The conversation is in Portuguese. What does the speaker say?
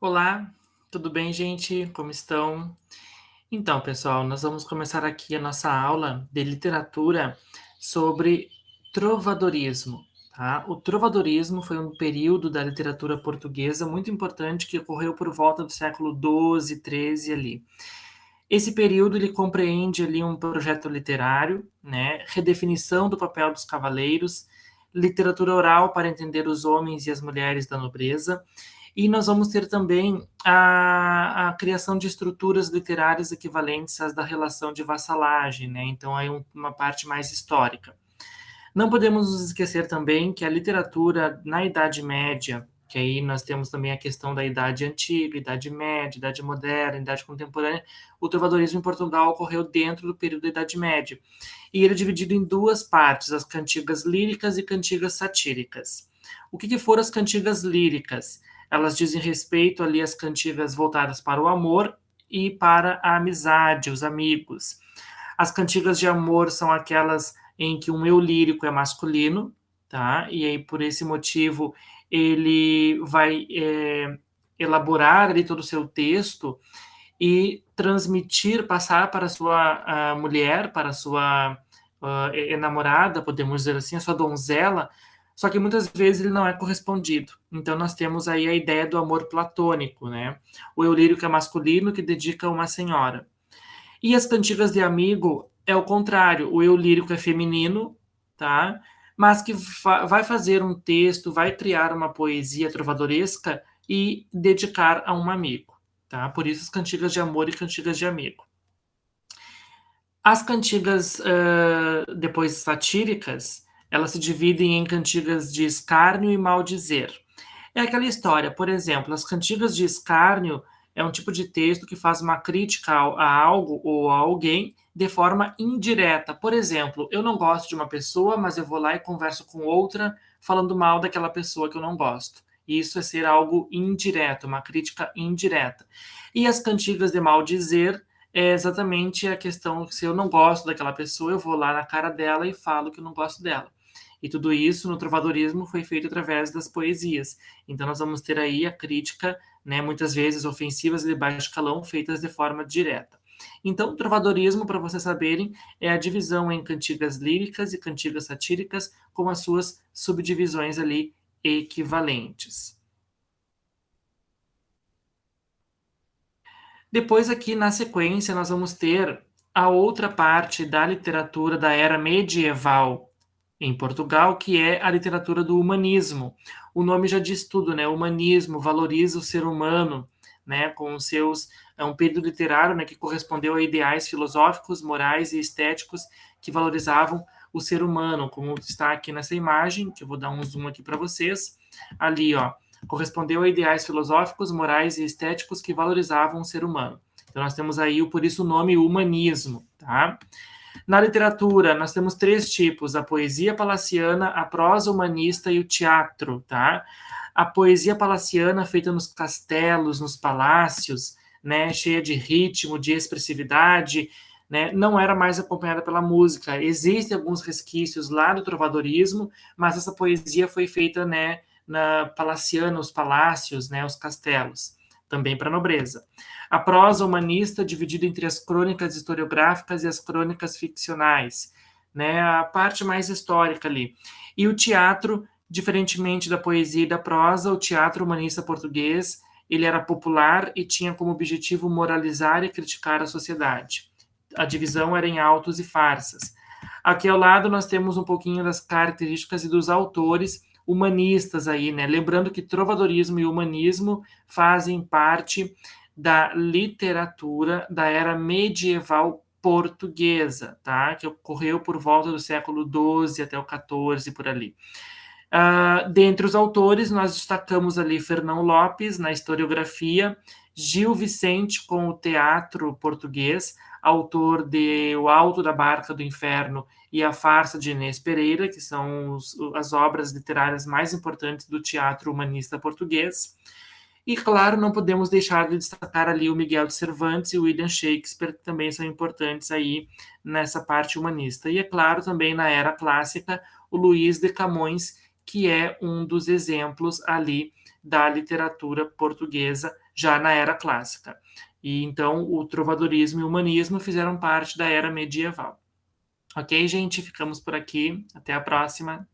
Olá, tudo bem, gente? Como estão? Então, pessoal, nós vamos começar aqui a nossa aula de literatura sobre trovadorismo, tá? O trovadorismo foi um período da literatura portuguesa muito importante que ocorreu por volta do século XII, XIII ali. Esse período ele compreende ali um projeto literário, né, redefinição do papel dos cavaleiros, literatura oral para entender os homens e as mulheres da nobreza, e nós vamos ter também a criação de estruturas literárias equivalentes às da relação de vassalagem, né? Então, aí uma parte mais histórica. Não podemos nos esquecer também que a literatura na Idade Média, que aí nós temos também a questão da Idade Antiga, Idade Média, Idade Moderna, Idade Contemporânea, o trovadorismo em Portugal ocorreu dentro do período da Idade Média. E ele é dividido em duas partes, as cantigas líricas e cantigas satíricas. O que foram as cantigas líricas? Elas dizem respeito ali às cantigas voltadas para o amor e para a amizade, os amigos. As cantigas de amor são aquelas em que um eu lírico é masculino, tá? E aí, por esse motivo, ele vai elaborar ali todo o seu texto e transmitir, passar para a sua mulher, para a sua namorada, podemos dizer assim, a sua donzela, só que muitas vezes ele não é correspondido. Então nós temos aí a ideia do amor platônico, né? O eu lírico é masculino que dedica a uma senhora. E as cantigas de amigo é o contrário, o eu lírico é feminino, tá? Mas que vai fazer um texto, vai criar uma poesia trovadoresca e dedicar a um amigo, tá? Por isso as cantigas de amor e cantigas de amigo. As cantigas depois satíricas, elas se dividem em cantigas de escárnio e maldizer. É aquela história, por exemplo, as cantigas de escárnio é um tipo de texto que faz uma crítica a algo ou a alguém de forma indireta. Por exemplo, eu não gosto de uma pessoa, mas eu vou lá e converso com outra falando mal daquela pessoa que eu não gosto. Isso é ser algo indireto, uma crítica indireta. E as cantigas de maldizer é exatamente a questão que se eu não gosto daquela pessoa, eu vou lá na cara dela e falo que eu não gosto dela. E tudo isso no trovadorismo foi feito através das poesias. Então nós vamos ter aí a crítica, né, muitas vezes ofensivas e de baixo calão, feitas de forma direta. Então, o trovadorismo, para vocês saberem, é a divisão em cantigas líricas e cantigas satíricas, com as suas subdivisões ali equivalentes. Depois, aqui na sequência, nós vamos ter a outra parte da literatura da era medieval em Portugal, que é a literatura do humanismo. O nome já diz tudo, né? O humanismo valoriza o ser humano, né? Com os seus é um período literário, né, que correspondeu a ideais filosóficos, morais e estéticos que valorizavam o ser humano, como está aqui nessa imagem, que eu vou dar um zoom aqui para vocês. Ali, ó, correspondeu a ideais filosóficos, morais e estéticos que valorizavam o ser humano. Então nós temos aí, por isso, o nome humanismo, tá? Na literatura, nós temos três tipos: a poesia palaciana, a prosa humanista e o teatro, tá? A poesia palaciana, feita nos castelos, nos palácios, né, cheia de ritmo, de expressividade, né, não era mais acompanhada pela música. Existem alguns resquícios lá do trovadorismo, mas essa poesia foi feita, né, na palaciana, os palácios, né, os castelos, também para a nobreza. A prosa humanista, dividida entre as crônicas historiográficas e as crônicas ficcionais, né, a parte mais histórica ali. E o teatro, diferentemente da poesia e da prosa, o teatro humanista português, ele era popular e tinha como objetivo moralizar e criticar a sociedade. A divisão era em autos e farsas. Aqui ao lado nós temos um pouquinho das características e dos autores humanistas aí, né? Lembrando que trovadorismo e humanismo fazem parte da literatura da era medieval portuguesa, tá? Que ocorreu por volta do século XII até o XIV, por ali. Dentre os autores, nós destacamos ali Fernão Lopes, na historiografia, Gil Vicente, com o teatro português, autor de O Alto da Barca do Inferno e A Farsa de Inês Pereira, que são as obras literárias mais importantes do teatro humanista português. E, claro, não podemos deixar de destacar ali o Miguel de Cervantes e o William Shakespeare, que também são importantes aí nessa parte humanista. E, é claro, também na era clássica, o Luís de Camões, que é um dos exemplos ali da literatura portuguesa, já na era clássica. E então o trovadorismo e o humanismo fizeram parte da era medieval. Ok, gente? Ficamos por aqui. Até a próxima.